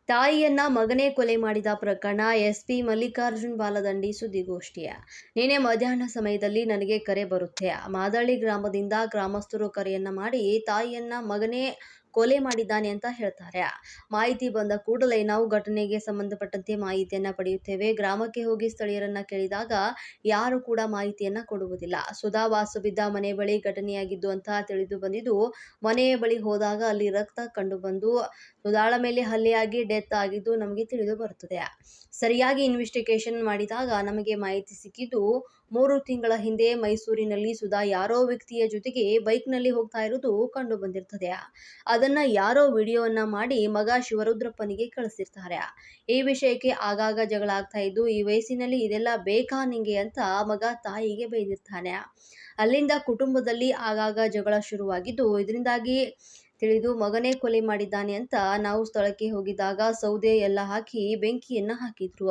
ತಾಯಿಯನ್ನ ಮಗನೇ ಕೊಲೆ ಮಾಡಿದ ಪ್ರಕರಣ ಎಸ್ಪಿ ಮಲ್ಲಿಕಾರ್ಜುನ್ ಬಾಲದಂಡಿ ಸುದ್ದಿಗೋಷ್ಠಿಯ ನಿನ್ನೆ ಮಧ್ಯಾಹ್ನ ಸಮಯದಲ್ಲಿ ನನಗೆ ಕರೆ ಬರುತ್ತೆ. ಮಾದಳ್ಳಿ ಗ್ರಾಮದಿಂದ ಗ್ರಾಮಸ್ಥರು ಕರೆಯನ್ನ ಮಾಡಿ ತಾಯಿಯನ್ನ ಮಗನೇ ಕೊಲೆ ಮಾಡಿದ್ದಾನೆ ಅಂತ ಹೇಳ್ತಾರೆ. ಮಾಹಿತಿ ಬಂದ ಕೂಡಲೇ ನಾವು ಘಟನೆಗೆ ಸಂಬಂಧಪಟ್ಟಂತೆ ಮಾಹಿತಿಯನ್ನ ಪಡೆಯುತ್ತೇವೆ. ಗ್ರಾಮಕ್ಕೆ ಹೋಗಿ ಸ್ಥಳೀಯರನ್ನ ಕೇಳಿದಾಗ ಯಾರು ಕೂಡ ಮಾಹಿತಿಯನ್ನ ಕೊಡುವುದಿಲ್ಲ. ಸುಧಾ ವಾಸವಿದ್ದ ಮನೆ ಬಳಿ ಘಟನೆಯಾಗಿದ್ದು ಅಂತ ತಿಳಿದು ಬಂದಿದ್ದು, ಮನೆಯ ಬಳಿ ಹೋದಾಗ ಅಲ್ಲಿ ರಕ್ತ ಕಂಡು ಬಂದು ಸುಧಾಳ ಮೇಲೆ ಹಲ್ಲೆಯಾಗಿ ಡೆತ್ ಆಗಿದ್ದು ನಮಗೆ ತಿಳಿದು ಬರುತ್ತದೆ. ಸರಿಯಾಗಿ ಇನ್ವೆಸ್ಟಿಗೇಷನ್ ಮಾಡಿದಾಗ ನಮಗೆ ಮಾಹಿತಿ ಸಿಕ್ಕಿದ್ದು, 3 ತಿಂಗಳ ಹಿಂದೆ ಮೈಸೂರಿನಲ್ಲಿ ಸುಧಾ ಯಾರೋ ವ್ಯಕ್ತಿಯ ಜೊತೆಗೆ ಬೈಕ್ನಲ್ಲಿ ಹೋಗ್ತಾ ಇರೋದು ಕಂಡು ಬಂದಿರ್ತದೆ. ಅದನ್ನ ಯಾರೋ ವಿಡಿಯೋವನ್ನ ಮಾಡಿ ಮಗ ಶಿವರುದ್ರಪ್ಪನಿಗೆ ಕಳಿಸಿರ್ತಾರೆ. ಈ ವಿಷಯಕ್ಕೆ ಆಗಾಗ ಜಗಳ ಆಗ್ತಾ ಇದ್ದು, ಈ ವಯಸ್ಸಿನಲ್ಲಿ ಇದೆಲ್ಲ ಬೇಕಾ ನಿಂಗೆ ಅಂತ ಮಗ ತಾಯಿಗೆ ಬೈದಿರ್ತಾನೆ. ಅಲ್ಲಿಂದ ಕುಟುಂಬದಲ್ಲಿ ಆಗಾಗ ಜಗಳ ಶುರುವಾಗಿದ್ದು, ಇದರಿಂದಾಗಿ ತಿಳಿದು ಮಗನೇ ಕೊಲೆ ಮಾಡಿದ್ದಾನೆ ಅಂತ ನಾವು ಸ್ಥಳಕ್ಕೆ ಹೋಗಿದ್ದಾಗ ಸೌದೆ ಎಲ್ಲ ಹಾಕಿ ಬೆಂಕಿಯನ್ನ ಹಾಕಿದ್ರು.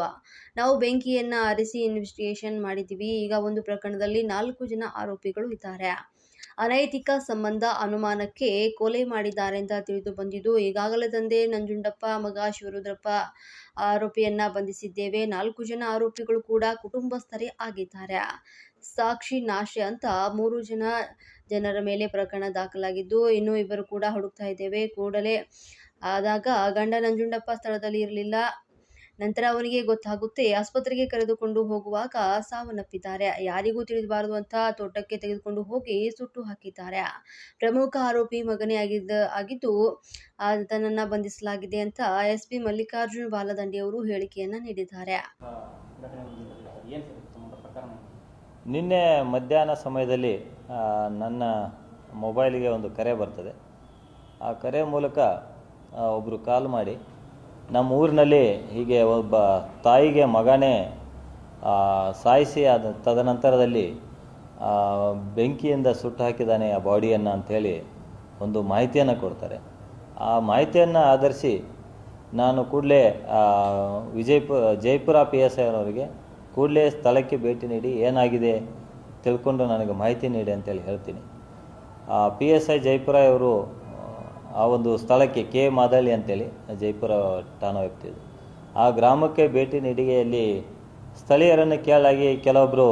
ನಾವು ಬೆಂಕಿಯನ್ನ ಆರಿಸಿ ಇನ್ವೆಸ್ಟಿಗೇಷನ್ ಮಾಡಿದ್ದೀವಿ. ಈಗ ಒಂದು ಪ್ರಕರಣದಲ್ಲಿ 4 ಜನ ಆರೋಪಿಗಳು ಇದ್ದಾರೆ. ಅನೈತಿಕ ಸಂಬಂಧ ಅನುಮಾನಕ್ಕೆ ಕೊಲೆ ಮಾಡಿದ್ದಾರೆ ಅಂತ ತಿಳಿದು ಬಂದಿದ್ದು, ಈಗಾಗಲೇ ತಂದೆ ನಂಜುಂಡಪ್ಪ, ಮಗ ಶಿವರುದ್ರಪ್ಪ ಆರೋಪಿಯನ್ನ ಬಂಧಿಸಿದ್ದೇವೆ. 4 ಜನ ಆರೋಪಿಗಳು ಕೂಡ ಕುಟುಂಬಸ್ಥರೇ ಆಗಿದ್ದಾರೆ. ಸಾಕ್ಷಿ ನಾಶ ಅಂತ 3 ಜನರ ಮೇಲೆ ಪ್ರಕರಣ ದಾಖಲಾಗಿದ್ದು, ಇನ್ನೂ 2 ಕೂಡ ಹುಡುಕ್ತಾ ಇದ್ದೇವೆ. ಕೂಡಲೇ ಆದಾಗ ಗಂಡ ನಂಜುಂಡಪ್ಪ ಸ್ಥಳದಲ್ಲಿ ಇರಲಿಲ್ಲ. ನಂತರ ಅವನಿಗೆ ಗೊತ್ತಾಗುತ್ತೆ. ಆಸ್ಪತ್ರೆಗೆ ಕರೆದುಕೊಂಡು ಹೋಗುವಾಗ ಸಾವನ್ನಪ್ಪಿದ್ದಾರೆ. ಯಾರಿಗೂ ತಿಳಿದಬಾರದು ಅಂತ ತೋಟಕ್ಕೆ ತೆಗೆದುಕೊಂಡು ಹೋಗಿ ಸುಟ್ಟು ಹಾಕಿದ್ದಾರೆ. ಪ್ರಮುಖ ಆರೋಪಿ ಮಗನೇ ಆಗಿದ್ದು ಆತನನ್ನ ಬಂಧಿಸಲಾಗಿದೆ ಅಂತ ಎಸ್ಪಿ ಮಲ್ಲಿಕಾರ್ಜುನ್ ಬಾಲದಂಡಿ ಅವರು ಹೇಳಿಕೆಯನ್ನ ನೀಡಿದ್ದಾರೆ. ನಿನ್ನೆ ಮಧ್ಯಾಹ್ನ ಸಮಯದಲ್ಲಿ ನನ್ನ ಮೊಬೈಲಿಗೆ ಒಂದು ಕರೆ ಬರ್ತದೆ. ಆ ಕರೆ ಮೂಲಕ ಒಬ್ಬರು ಕಾಲ್ ಮಾಡಿ, ನಮ್ಮ ಊರಿನಲ್ಲಿ ಹೀಗೆ ಒಬ್ಬ ತಾಯಿಗೆ ಮಗನೇ ಸಾಯಿಸಿ ತದನಂತರದಲ್ಲಿ ಬೆಂಕಿಯಿಂದ ಸುಟ್ಟು ಹಾಕಿದ್ದಾನೆ ಆ ಬಾಡಿಯನ್ನು ಅಂಥೇಳಿ ಒಂದು ಮಾಹಿತಿಯನ್ನು ಕೊಡ್ತಾರೆ. ಆ ಮಾಹಿತಿಯನ್ನು ಆಧರಿಸಿ ನಾನು ಕೂಡಲೇ ಜೈಪುರ PSI ಅವರಿಗೆ ಕೂಡಲೇ ಸ್ಥಳಕ್ಕೆ ಭೇಟಿ ನೀಡಿ ಏನಾಗಿದೆ ತಿಳ್ಕೊಂಡು ನನಗೆ ಮಾಹಿತಿ ನೀಡಿ ಅಂತೇಳಿ ಹೇಳ್ತೀನಿ. PSI ಜೈಪುರ ಅವರು ಆ ಒಂದು ಸ್ಥಳಕ್ಕೆ ಮಾದಳ್ಳಿ ಅಂತೇಳಿ ಜೈಪುರ ಠಾಣಾ ವ್ಯಾಪ್ತಿದು ಆ ಗ್ರಾಮಕ್ಕೆ ಭೇಟಿ ನೀಡಿ ಅಲ್ಲಿ ಸ್ಥಳೀಯರನ್ನು ಕೇಳಾಗಿ ಕೆಲವೊಬ್ಬರು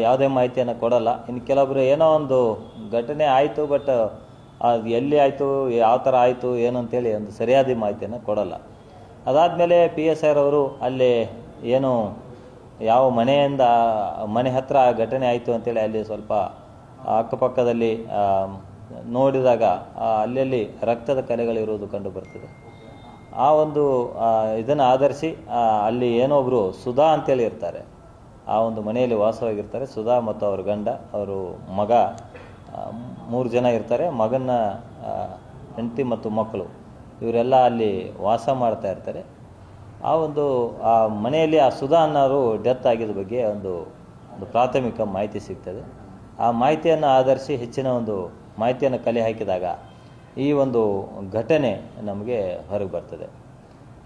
ಯಾವುದೇ ಮಾಹಿತಿಯನ್ನು ಕೊಡಲ್ಲ. ಇನ್ನು ಕೆಲವೊಬ್ಬರು ಏನೋ ಒಂದು ಘಟನೆ ಆಯಿತು, ಬಟ್ ಅದು ಎಲ್ಲಿ ಆಯಿತು, ಯಾವ ಥರ ಆಯಿತು ಏನು ಅಂತೇಳಿ ಒಂದು ಸರಿಯಾದ ಮಾಹಿತಿಯನ್ನು ಕೊಡಲ್ಲ. ಅದಾದಮೇಲೆ PSI ಅವರು ಅಲ್ಲಿ ಏನು ಯಾವ ಮನೆ ಹತ್ತಿರ ಘಟನೆ ಆಯಿತು ಅಂತೇಳಿ ಅಲ್ಲಿ ಸ್ವಲ್ಪ ಅಕ್ಕಪಕ್ಕದಲ್ಲಿ ನೋಡಿದಾಗ ಅಲ್ಲಲ್ಲಿ ರಕ್ತದ ಕಲೆಗಳಿರುವುದು ಕಂಡು ಬರ್ತದೆ. ಆ ಒಂದು ಇದನ್ನು ಆಧರಿಸಿ ಅಲ್ಲಿ ಏನೊಬ್ಬರು ಸುಧಾ ಅಂತೇಳಿ ಇರ್ತಾರೆ, ಆ ಒಂದು ಮನೆಯಲ್ಲಿ ವಾಸವಾಗಿರ್ತಾರೆ. ಸುಧಾ ಮತ್ತು ಅವ್ರ ಗಂಡ, ಅವರು ಮಗ, 3 ಜನ ಇರ್ತಾರೆ. ಮಗನ ಹೆಂಡತಿ ಮತ್ತು ಮಕ್ಕಳು ಇವರೆಲ್ಲ ಅಲ್ಲಿ ವಾಸ ಮಾಡ್ತಾ ಇರ್ತಾರೆ. ಆ ಮನೆಯಲ್ಲಿ ಆ ಸುಧಾ ಅನ್ನೋರು ಡೆತ್ ಆಗಿದ್ದ ಬಗ್ಗೆ ಒಂದು ಪ್ರಾಥಮಿಕ ಮಾಹಿತಿ ಸಿಗ್ತದೆ. ಆ ಮಾಹಿತಿಯನ್ನು ಆಧರಿಸಿ ಹೆಚ್ಚಿನ ಒಂದು ಮಾಹಿತಿಯನ್ನು ಕಲೆ ಹಾಕಿದಾಗ ಈ ಒಂದು ಘಟನೆ ನಮಗೆ ಹೊರಗೆ ಬರ್ತದೆ.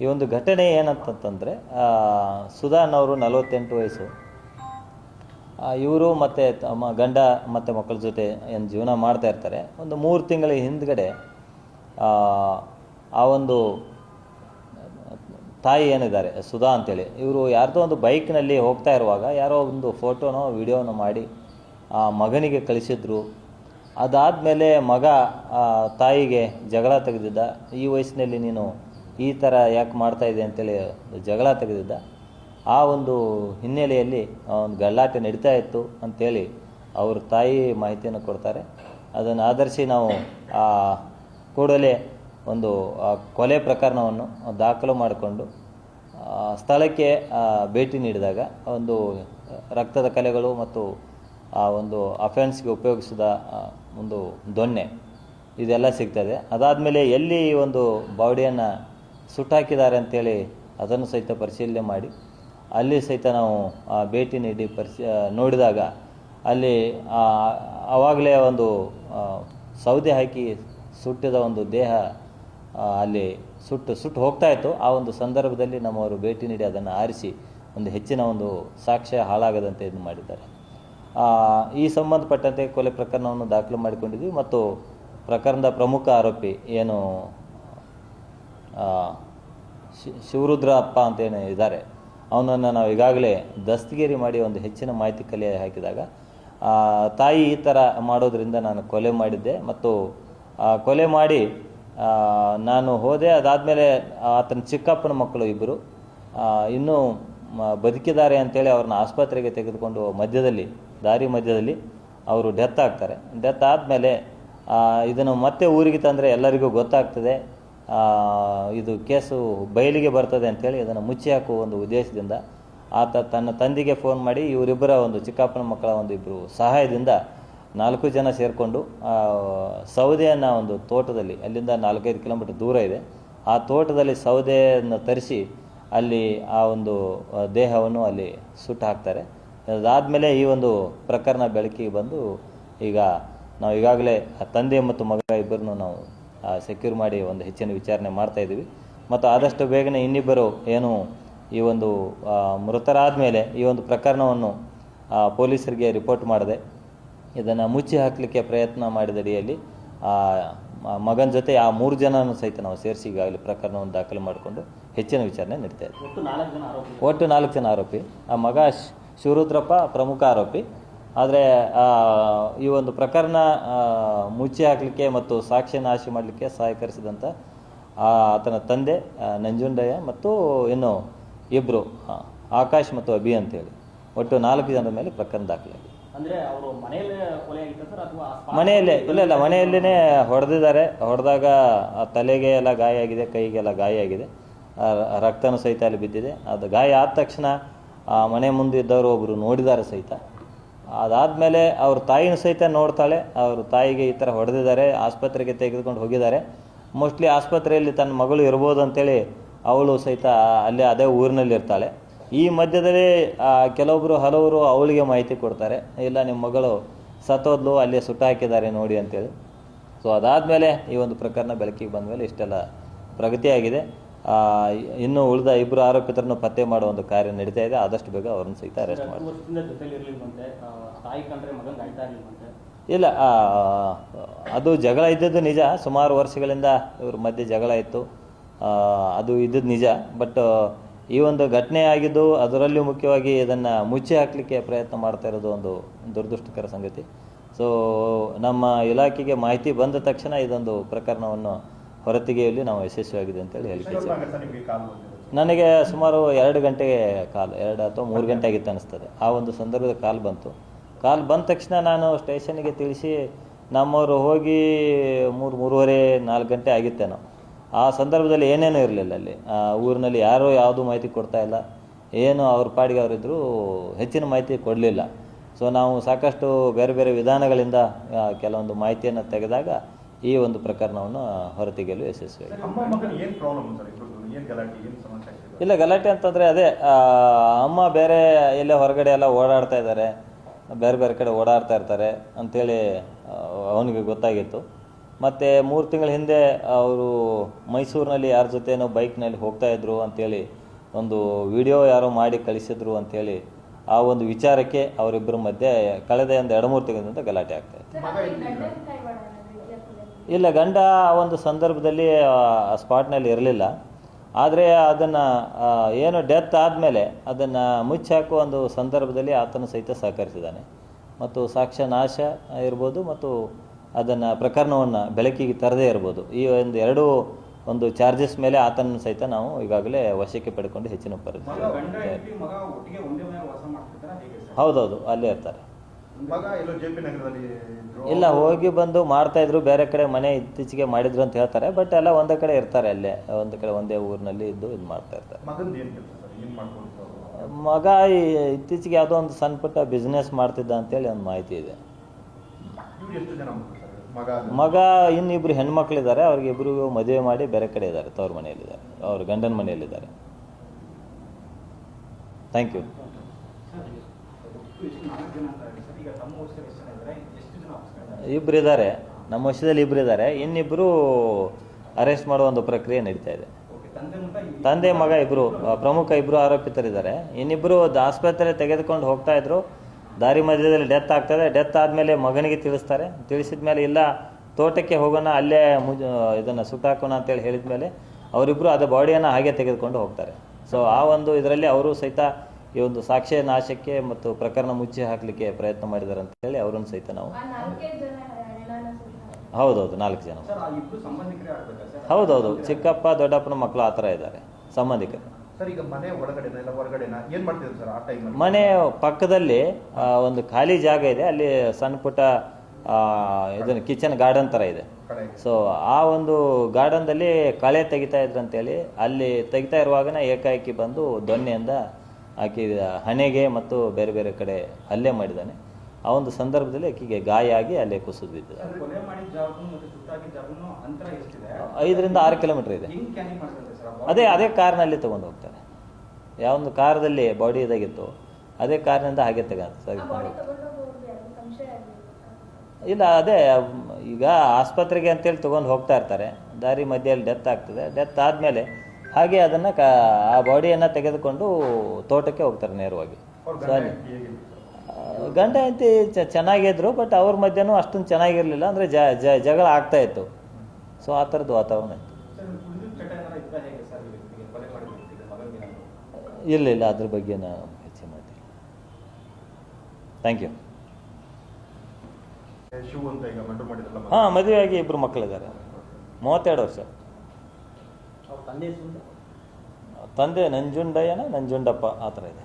ಈ ಒಂದು ಘಟನೆ ಏನಂತಂದರೆ, ಸುಧಾ ಅನ್ನೋರು 48 ವಯಸ್ಸು. ಇವರು ಮತ್ತು ತಮ್ಮ ಗಂಡ ಮತ್ತು ಮಕ್ಕಳ ಜೊತೆ ಏನು ಜೀವನ ಮಾಡ್ತಾ ಇರ್ತಾರೆ. ಒಂದು 3 ತಿಂಗಳ ಹಿಂದ್ಗಡೆ ಆ ಒಂದು ತಾಯಿ ಏನಿದ್ದಾರೆ ಸುಧಾ ಅಂತೇಳಿ, ಇವರು ಯಾರ್ದೋ ಒಂದು ಬೈಕ್ನಲ್ಲಿ ಹೋಗ್ತಾ ಇರುವಾಗ ಯಾರೋ ಒಂದು ಫೋಟೋನೋ ವಿಡಿಯೋನೋ ಮಾಡಿ ಆ ಮಗನಿಗೆ ಕಳಿಸಿದ್ರು. ಅದಾದಮೇಲೆ ಮಗ ತಾಯಿಗೆ ಜಗಳ ತೆಗೆದಿದ್ದ. ಈ ವಯಸ್ಸಿನಲ್ಲಿ ನೀನು ಈ ಥರ ಯಾಕೆ ಮಾಡ್ತಾಯಿದ್ದೆ ಅಂತೇಳಿ ಜಗಳ ತೆಗೆದಿದ್ದ. ಆ ಒಂದು ಹಿನ್ನೆಲೆಯಲ್ಲಿ ಒಂದು ಗಲಾಟೆ ನಡೀತಾ ಇತ್ತು ಅಂಥೇಳಿ ಅವ್ರ ತಾಯಿ ಮಾಹಿತಿಯನ್ನು ಕೊಡ್ತಾರೆ. ಅದನ್ನು ಆಧರಿಸಿ ನಾವು ಕೂಡಲೇ ಒಂದು ಕೊಲೆ ಪ್ರಕರಣವನ್ನು ದಾಖಲು ಮಾಡಿಕೊಂಡು ಸ್ಥಳಕ್ಕೆ ಭೇಟಿ ನೀಡಿದಾಗ ಒಂದು ರಕ್ತದ ಕಲೆಗಳು ಮತ್ತು ಆ ಒಂದು ಅಫೆನ್ಸ್ಗೆ ಉಪಯೋಗಿಸಿದ ಒಂದು ದೊಣ್ಣೆ ಇದೆಲ್ಲ ಸಿಗ್ತದೆ. ಅದಾದಮೇಲೆ ಎಲ್ಲಿ ಒಂದು ಬಾಡಿಯನ್ನು ಸುಟ್ಟಾಕಿದ್ದಾರೆ ಅಂಥೇಳಿ ಅದನ್ನು ಸಹಿತ ಪರಿಶೀಲನೆ ಮಾಡಿ ಅಲ್ಲಿ ಸಹಿತ ನಾವು ಭೇಟಿ ನೀಡಿ ನೋಡಿದಾಗ ಅಲ್ಲಿ ಆವಾಗಲೇ ಒಂದು ಸೌದೆ ಹಾಕಿ ಸುಟ್ಟಿದ ಒಂದು ದೇಹ ಅಲ್ಲಿ ಸುಟ್ಟು ಹೋಗ್ತಾ ಇತ್ತು. ಆ ಒಂದು ಸಂದರ್ಭದಲ್ಲಿ ನಮ್ಮವರು ಭೇಟಿ ನೀಡಿ ಅದನ್ನು ಆರಿಸಿ ಒಂದು ಹೆಚ್ಚಿನ ಒಂದು ಸಾಕ್ಷ್ಯ ಹಾಳಾಗದಂತೆ ಇದು ಮಾಡಿದ್ದಾರೆ. ಈ ಸಂಬಂಧಪಟ್ಟಂತೆ ಕೊಲೆ ಪ್ರಕರಣವನ್ನು ದಾಖಲು ಮಾಡಿಕೊಂಡಿದ್ವಿ ಮತ್ತು ಪ್ರಕರಣದ ಪ್ರಮುಖ ಆರೋಪಿ ಏನು ಶಿವರುದ್ರಪ್ಪ ಅಂತೇನು ಇದ್ದಾರೆ, ಅವನನ್ನು ನಾವು ಈಗಾಗಲೇ ದಸ್ತಗಿರಿ ಮಾಡಿ ಒಂದು ಹೆಚ್ಚಿನ ಮಾಹಿತಿ ಕಲೆ ಹಾಕಿದಾಗ ತಾಯಿ ಈ ಥರ ಮಾಡೋದ್ರಿಂದ ನಾನು ಕೊಲೆ ಮಾಡಿದ್ದೆ ಮತ್ತು ಕೊಲೆ ಮಾಡಿ ನಾನು ಹೋದೆ. ಅದಾದಮೇಲೆ ಆತನ ಚಿಕ್ಕಪ್ಪನ ಮಕ್ಕಳು ಇಬ್ಬರು ಇನ್ನೂ ಬದುಕಿದ್ದಾರೆ ಅಂತೇಳಿ ಅವ್ರನ್ನ ಆಸ್ಪತ್ರೆಗೆ ತೆಗೆದುಕೊಂಡು ದಾರಿ ಮಧ್ಯದಲ್ಲಿ ಅವರು ಡೆತ್ ಆಗ್ತಾರೆ. ಡೆತ್ ಆದಮೇಲೆ ಇದನ್ನು ಮತ್ತೆ ಊರಿಗೆ ತಂದರೆ ಎಲ್ಲರಿಗೂ ಗೊತ್ತಾಗ್ತದೆ, ಇದು ಕೇಸು ಬಯಲಿಗೆ ಬರ್ತದೆ ಅಂಥೇಳಿ ಇದನ್ನು ಮುಚ್ಚಿ ಹಾಕುವ ಒಂದು ಉದ್ದೇಶದಿಂದ ಆತ ತನ್ನ ತಂದೆಗೆ ಫೋನ್ ಮಾಡಿ ಇವರಿಬ್ಬರ ಒಂದು ಚಿಕ್ಕಪ್ಪನ ಮಕ್ಕಳ ಇಬ್ಬರು ಸಹಾಯದಿಂದ 4 ಜನ ಸೇರಿಕೊಂಡು ಸೌದೆಯನ್ನು ಒಂದು ತೋಟದಲ್ಲಿ, ಅಲ್ಲಿಂದ 4-5 ಕಿಲೋಮೀಟರ್ ದೂರ ಇದೆ, ಆ ತೋಟದಲ್ಲಿ ಸೌದೆಯನ್ನು ತರಿಸಿ ಅಲ್ಲಿ ಆ ಒಂದು ದೇಹವನ್ನು ಅಲ್ಲಿ ಸುಟ್ಟು ಹಾಕ್ತಾರೆ. ಅದಾದಮೇಲೆ ಈ ಒಂದು ಪ್ರಕರಣ ಬೆಳಕಿಗೆ ಬಂದು ಈಗ ನಾವು ಈಗಾಗಲೇ ತಂದೆ ಮತ್ತು ಮಗ ಇಬ್ಬರನ್ನು ನಾವು ಸೆಕ್ಯೂರ್ ಮಾಡಿ ಒಂದು ಹೆಚ್ಚಿನ ವಿಚಾರಣೆ ಮಾಡ್ತಾಯಿದ್ದೀವಿ. ಮತ್ತು ಆದಷ್ಟು ಬೇಗನೆ ಇನ್ನಿಬ್ಬರು ಏನು ಈ ಒಂದು ಮೃತರಾದ ಮೇಲೆ ಈ ಒಂದು ಪ್ರಕರಣವನ್ನು ಪೊಲೀಸರಿಗೆ ರಿಪೋರ್ಟ್ ಮಾಡಿದೆ, ಇದನ್ನು ಮುಚ್ಚಿ ಹಾಕಲಿಕ್ಕೆ ಪ್ರಯತ್ನ ಮಾಡಿದ ಅಡಿಯಲ್ಲಿ ಮಗನ ಜೊತೆ ಆ 3 ಜನನೂ ಸಹಿತ ನಾವು ಸೇರಿಸಿ ಈಗಾಗಲೇ ಪ್ರಕರಣವನ್ನು ದಾಖಲು ಮಾಡಿಕೊಂಡು ಹೆಚ್ಚಿನ ವಿಚಾರಣೆ ನಡೀತಾ ಇದೆ. ಒಟ್ಟು 4 ಜನ ಆರೋಪಿ. ಆ ಮಗ ಶಿವರುದ್ರಪ್ಪ ಪ್ರಮುಖ ಆರೋಪಿ. ಆದರೆ ಈ ಒಂದು ಪ್ರಕರಣ ಮುಚ್ಚಿ ಹಾಕಲಿಕ್ಕೆ ಮತ್ತು ಸಾಕ್ಷ್ಯ ನಾಶ ಮಾಡಲಿಕ್ಕೆ ಸಹಕರಿಸಿದಂಥ ಆತನ ತಂದೆ ನಂಜುಂಡಯ್ಯ ಮತ್ತು ಇನ್ನು ಇಬ್ಬರು ಆಕಾಶ್ ಮತ್ತು ಅಭಿ ಅಂತೇಳಿ ಒಟ್ಟು 4 ಜನರ ಮೇಲೆ ಪ್ರಕರಣ ದಾಖಲಾಗಿದೆ. ಮನೆಯಲ್ಲೇ ಇಲ್ಲ ಮನೆಯಲ್ಲೇ ಹೊಡೆದಾಗ ತಲೆಗೆ ಎಲ್ಲ ಗಾಯ ಆಗಿದೆ, ಕೈಗೆಲ್ಲ ಗಾಯ ಆಗಿದೆ, ರಕ್ತನೂ ಸಹಿತ ಅಲ್ಲಿ ಬಿದ್ದಿದೆ. ಅದು ಗಾಯ ಆದ ತಕ್ಷಣ ಮನೆ ಮುಂದೆ ಇದ್ದವರು ಒಬ್ಬರು ನೋಡಿದ್ದಾರೆ ಸಹಿತ. ಅದಾದಮೇಲೆ ಅವ್ರ ತಾಯಿನೂ ಸಹಿತ ನೋಡ್ತಾಳೆ, ಅವ್ರ ತಾಯಿಗೆ ಈ ಥರ ಹೊಡೆದಿದ್ದಾರೆ, ಆಸ್ಪತ್ರೆಗೆ ತೆಗೆದುಕೊಂಡು ಹೋಗಿದ್ದಾರೆ. ಮೋಸ್ಟ್ಲಿ ಆಸ್ಪತ್ರೆಯಲ್ಲಿ ತನ್ನ ಮಗಳು ಇರ್ಬೋದು ಅಂತೇಳಿ ಅವಳು ಸಹಿತ ಅದೇ ಊರಿನಲ್ಲಿ ಇರ್ತಾಳೆ. ಈ ಮಧ್ಯದಲ್ಲಿ ಹಲವರು ಅವಳಿಗೆ ಮಾಹಿತಿ ಕೊಡ್ತಾರೆ, ಇಲ್ಲ ನಿಮ್ಮ ಮಗಳು ಸತ್ತೋದ್ಲು, ಅಲ್ಲೇ ಸುಟ್ಟು ಹಾಕಿದ್ದಾರೆ ನೋಡಿ ಅಂತೇಳಿ. ಸೊ ಅದಾದಮೇಲೆ ಈ ಒಂದು ಪ್ರಕರಣ ಬೆಳಕಿಗೆ ಬಂದ ಮೇಲೆ ಇಷ್ಟೆಲ್ಲ ಪ್ರಗತಿಯಾಗಿದೆ. ಇನ್ನು ಉಳಿದ 2 ಆರೋಪಿತರನ್ನು ಪತ್ತೆ ಮಾಡುವ ಒಂದು ಕಾರ್ಯ ನಡೀತಾ ಇದೆ. ಆದಷ್ಟು ಬೇಗ ಅವ್ರನ್ನ ಸಹಿತ ಅರೆಸ್ಟ್ ಮಾಡ್ತಾರೆ. ಇಲ್ಲ, ಅದು ಜಗಳ ಇದ್ದದ್ದು ನಿಜ. ಸುಮಾರು ವರ್ಷಗಳಿಂದ ಇವ್ರ ಮಧ್ಯೆ ಜಗಳ ಇತ್ತು, ಅದು ಇದ್ದದ್ದು ನಿಜ. ಬಟ್ ಈ ಒಂದು ಘಟನೆ ಆಗಿದ್ದು ಅದರಲ್ಲೂ ಮುಖ್ಯವಾಗಿ ಇದನ್ನು ಮುಚ್ಚಿ ಹಾಕಲಿಕ್ಕೆ ಪ್ರಯತ್ನ ಮಾಡ್ತಾ ಇರೋದು ಒಂದು ದುರದೃಷ್ಟಕರ ಸಂಗತಿ. ಸೊ ನಮ್ಮ ಇಲಾಖೆಗೆ ಮಾಹಿತಿ ಬಂದ ತಕ್ಷಣ ಇದೊಂದು ಪ್ರಕರಣವನ್ನು ಹೊರತೆಗೆಯಲ್ಲಿ ನಾವು ಯಶಸ್ವಿಯಾಗಿದೆ ಅಂತೇಳಿ ಹೇಳಿಕೆ. ನನಗೆ ಸುಮಾರು 2 ಗಂಟೆಗೆ 2 ಅಥವಾ 3 ಗಂಟೆ ಆಗಿತ್ತು ಅನಿಸ್ತದೆ. ಆ ಒಂದು ಸಂದರ್ಭದ ಕಾಲ್ ಬಂದ ತಕ್ಷಣ ನಾನು ಸ್ಟೇಷನ್ಗೆ ತಿಳಿಸಿ ನಮ್ಮವರು ಹೋಗಿ 3-3:30-4 ಗಂಟೆ ಆಗಿತ್ತೇನೋ. ಆ ಸಂದರ್ಭದಲ್ಲಿ ಏನೇನೂ ಇರಲಿಲ್ಲ ಅಲ್ಲಿ ಊರಿನಲ್ಲಿ, ಯಾರೂ ಯಾವುದೂ ಮಾಹಿತಿ ಕೊಡ್ತಾ ಇಲ್ಲ, ಏನು ಅವ್ರ ಪಾಡಿಗೆ ಅವರಿದ್ದರೂ ಹೆಚ್ಚಿನ ಮಾಹಿತಿ ಕೊಡಲಿಲ್ಲ. ಸೊ ನಾವು ಸಾಕಷ್ಟು ಬೇರೆ ಬೇರೆ ವಿಧಾನಗಳಿಂದ ಕೆಲವೊಂದು ಮಾಹಿತಿಯನ್ನು ತೆಗೆದಾಗ ಈ ಒಂದು ಪ್ರಕರಣವನ್ನು ಹೊರತೆಗೆಯಲು ಯಶಸ್ವಿಯಾಗಿದೆ. ಇಲ್ಲ, ಗಲಾಟೆ ಅಂತಂದರೆ ಅದೇ ಅಮ್ಮ ಬೇರೆ ಎಲ್ಲೇ ಹೊರಗಡೆ ಎಲ್ಲ ಓಡಾಡ್ತಾ ಇದ್ದಾರೆ, ಬೇರೆ ಬೇರೆ ಕಡೆ ಓಡಾಡ್ತಾ ಇರ್ತಾರೆ ಅಂಥೇಳಿ ಅವನಿಗೆ ಗೊತ್ತಾಗಿತ್ತು. ಮತ್ತು 3 ತಿಂಗಳ ಹಿಂದೆ ಅವರು ಮೈಸೂರಿನಲ್ಲಿ ಯಾರ ಜೊತೆನೋ ಬೈಕ್ನಲ್ಲಿ ಹೋಗ್ತಾಯಿದ್ರು ಅಂಥೇಳಿ ಒಂದು ವಿಡಿಯೋ ಯಾರೋ ಮಾಡಿ ಕಳಿಸಿದ್ರು ಅಂಥೇಳಿ ಆ ಒಂದು ವಿಚಾರಕ್ಕೆ ಅವರಿಬ್ಬರ ಮಧ್ಯೆ ಕಳೆದ ಒಂದು 2-3 ತಿಂಗಳಿಂದ ಗಲಾಟೆ ಆಗ್ತಾಯಿತ್ತು. ಇಲ್ಲ, ಗಂಡ ಆ ಒಂದು ಸಂದರ್ಭದಲ್ಲಿ ಸ್ಪಾಟ್ನಲ್ಲಿ ಇರಲಿಲ್ಲ. ಆದರೆ ಅದನ್ನು ಏನು ಡೆತ್ ಆದಮೇಲೆ ಅದನ್ನು ಮುಚ್ಚಾಕುವ ಒಂದು ಸಂದರ್ಭದಲ್ಲಿ ಆತನು ಸಹಿತ ಸಹಕರಿಸಿದ್ದಾನೆ. ಮತ್ತು ಸಾಕ್ಷ್ಯ ನಾಶ ಇರ್ಬೋದು ಮತ್ತು ಅದನ್ನು ಪ್ರಕರಣವನ್ನು ಬೆಳಕಿಗೆ ತರದೇ ಇರ್ಬೋದು. ಈ ಒಂದು ಚಾರ್ಜಸ್ ಮೇಲೆ ಆತನ ಸಹಿತ ನಾವು ಈಗಾಗಲೇ ವಶಕ್ಕೆ ಪಡ್ಕೊಂಡು ಹೆಚ್ಚಿನ ಪರಿಸ್ಥಿತಿ. ಹೌದೌದು, ಅಲ್ಲೇ ಇರ್ತಾರೆ. ಇಲ್ಲ, ಹೋಗಿ ಬಂದು ಮಾಡ್ತಾಯಿದ್ರು, ಬೇರೆ ಕಡೆ ಮನೆ ಇತ್ತೀಚೆಗೆ ಮಾಡಿದ್ರು ಅಂತ ಹೇಳ್ತಾರೆ. ಬಟ್ ಎಲ್ಲ ಒಂದೇ ಕಡೆ ಇರ್ತಾರೆ, ಅಲ್ಲೇ ಒಂದೇ ಊರಿನಲ್ಲಿ ಇದ್ದು ಇದು ಮಾಡ್ತಾ ಇರ್ತಾರೆ. ಮಗ ಇತ್ತೀಚೆಗೆ ಯಾವುದೋ ಒಂದು ಸಣ್ಣ ಪುಟ್ಟ ಬಿಸ್ನೆಸ್ ಮಾಡ್ತಿದ್ದ ಅಂತೇಳಿ ಒಂದು ಮಾಹಿತಿ ಇದೆ. ಮಗ ಇನ್ನಿಬ್ರು ಹೆಣ್ಮಕ್ಳಿದ್ದಾರೆ, ಅವ್ರಿಗೆ ಇಬ್ಬರಿಗೂ ಮದುವೆ ಮಾಡಿ ಬೇರೆ ಕಡೆ ಇದ್ದಾರೆ, ತವ್ರ ಮನೆಯಲ್ಲಿದ್ದಾರೆ, ಅವ್ರ ಗಂಡನ ಮನೆಯಲ್ಲಿದ್ದಾರೆ. Thank you. ಇಬ್ಬರಿದ್ದಾರೆ, ನಮ್ಮ ವಶದಲ್ಲಿ ಇಬ್ಬರಿದ್ದಾರೆ. ಇನ್ನಿಬ್ಬರು ಅರೆಸ್ಟ್ ಮಾಡುವ ಒಂದು ಪ್ರಕ್ರಿಯೆ ನಡೀತಾ ಇದೆ. ತಂದೆ ಮಗ ಇಬ್ಬರು ಪ್ರಮುಖ ಆರೋಪಿತರಿದ್ದಾರೆ. ಇನ್ನಿಬ್ಬರು ಆಸ್ಪತ್ರೆ ತೆಗೆದುಕೊಂಡು ಹೋಗ್ತಾ ಇದ್ರು, ದಾರಿ ಮಧ್ಯದಲ್ಲಿ ಡೆತ್ ಆಗ್ತದೆ. ಡೆತ್ ಆದಮೇಲೆ ಮಗನಿಗೆ ತಿಳಿಸಿದ ಮೇಲೆ ಇಲ್ಲ ತೋಟಕ್ಕೆ ಹೋಗೋಣ, ಅಲ್ಲೇ ಇದನ್ನು ಸುಟ್ಟಾಕೋಣ ಅಂತೇಳಿ ಹೇಳಿದ ಮೇಲೆ ಅವರಿಬ್ಬರು ಅದೇ ಬಾಡಿಯನ್ನು ಹಾಗೆ ತೆಗೆದುಕೊಂಡು ಹೋಗ್ತಾರೆ. ಸೊ ಆ ಒಂದು ಇದರಲ್ಲಿ ಅವರು ಸಹಿತ ಈ ಒಂದು ಸಾಕ್ಷ್ಯ ನಾಶಕ್ಕೆ ಮತ್ತು ಪ್ರಕರಣ ಮುಚ್ಚಿ ಹಾಕಲಿಕ್ಕೆ ಪ್ರಯತ್ನ ಮಾಡಿದ್ದಾರೆ ಅಂತ ಹೇಳಿ ಅವರನ್ನು ಸಹಿತ ನಾವು ಹೌದೌದು 4 ಜನ ಹೌದೌದು ಚಿಕ್ಕಪ್ಪ ದೊಡ್ಡಪ್ಪನ ಮಕ್ಕಳು ಆ ಥರ ಇದ್ದಾರೆ ಸಂಬಂಧಿಕರು. ಸರ್ ಈಗ ಮನೆ ಒಳಗಡೆನಾ ಇಲ್ಲ ಹೊರಗಡೆನಾ ಏನು ಮಾಡ್ತಿದ್ರು ಸರ್ ಆ ಟೈಮಲ್ಲಿ? ಮನೆ ಪಕ್ಕದಲ್ಲಿ ಒಂದು ಖಾಲಿ ಜಾಗ ಇದೆ, ಅಲ್ಲಿ ಸಣ್ಣ ಪುಟ್ಟ ಇದನ್ನು ಕಿಚನ್ ಗಾರ್ಡನ್ ಥರ ಇದೆ. ಸೊ ಆ ಒಂದು ಗಾರ್ಡನ್ದಲ್ಲಿ ಕಳೆ ತೆಗಿತಾ ಇದ್ರು ಅಂತೇಳಿ ಅಲ್ಲಿ ತೆಗಿತಾ ಇರುವಾಗನೇ ಏಕಾಏಕಿ ಬಂದು ದೊಣ್ಣೆಯಿಂದ ಆಕೆ ಹಣೆಗೆ ಮತ್ತು ಬೇರೆ ಬೇರೆ ಕಡೆ ಹಲ್ಲೆ ಮಾಡಿದ್ದಾನೆ. ಆ ಒಂದು ಸಂದರ್ಭದಲ್ಲಿ ಆಕೆಗೆ ಗಾಯ ಆಗಿ ಅಲ್ಲೇ ಕುಸಿದು ಬಿದ್ದಿದೆ. 5 ರಿಂದ 6 ಕಿಲೋಮೀಟರ್ ಇದೆ. ಅದೇ ಕಾರ್ನಲ್ಲಿ ತಗೊಂಡು ಹೋಗ್ತಾರೆ. ಯಾವೊಂದು ಕಾರದಲ್ಲಿ ಬಾಡಿ ಇದಾಗಿತ್ತು ಅದೇ ಕಾರ್ನಿಂದ ಹಾಗೆ ಇಲ್ಲ, ಅದೇ ಈಗ ಆಸ್ಪತ್ರೆಗೆ ಅಂತೇಳಿ ತೊಗೊಂಡು ಹೋಗ್ತಾ ಇರ್ತಾರೆ, ದಾರಿ ಮಧ್ಯೆಯಲ್ಲಿ ಡೆತ್ ಆಗ್ತದೆ. ಡೆತ್ ಆದಮೇಲೆ ಹಾಗೆ ಅದನ್ನು ಆ ಬಾಡಿಯನ್ನು ತೆಗೆದುಕೊಂಡು ತೋಟಕ್ಕೆ ಹೋಗ್ತಾರೆ ನೇರವಾಗಿ. ಸೊ ಅಲ್ಲಿ ಗಂಡ ಹೆಂಡತಿ ಚೆನ್ನಾಗಿದ್ರು, ಬಟ್ ಅವ್ರ ಮಧ್ಯನೂ ಅಷ್ಟೊಂದು ಚೆನ್ನಾಗಿರಲಿಲ್ಲ, ಅಂದರೆ ಜಗಳ ಆಗ್ತಾ ಇತ್ತು. ಸೊ ಆ ಥರದ್ದು ವಾತಾವರಣ ಇತ್ತು. ಇಲ್ಲ ಅದ್ರ ಬಗ್ಗೆ ನಾನು ಹೆಚ್ಚು ಮಾಡ್ತೀನಿ. Thank you. ಹಾಂ, ಮದುವೆಯಾಗಿ 2 ಮಕ್ಕಳಿದ್ದಾರೆ. 32 ವರ್ಷ. ತಂದೆ ನಂಜುಂಡಯ್ಯನ ನಂಜುಂಡಪ್ಪ ಆ ಥರ ಇದೆ.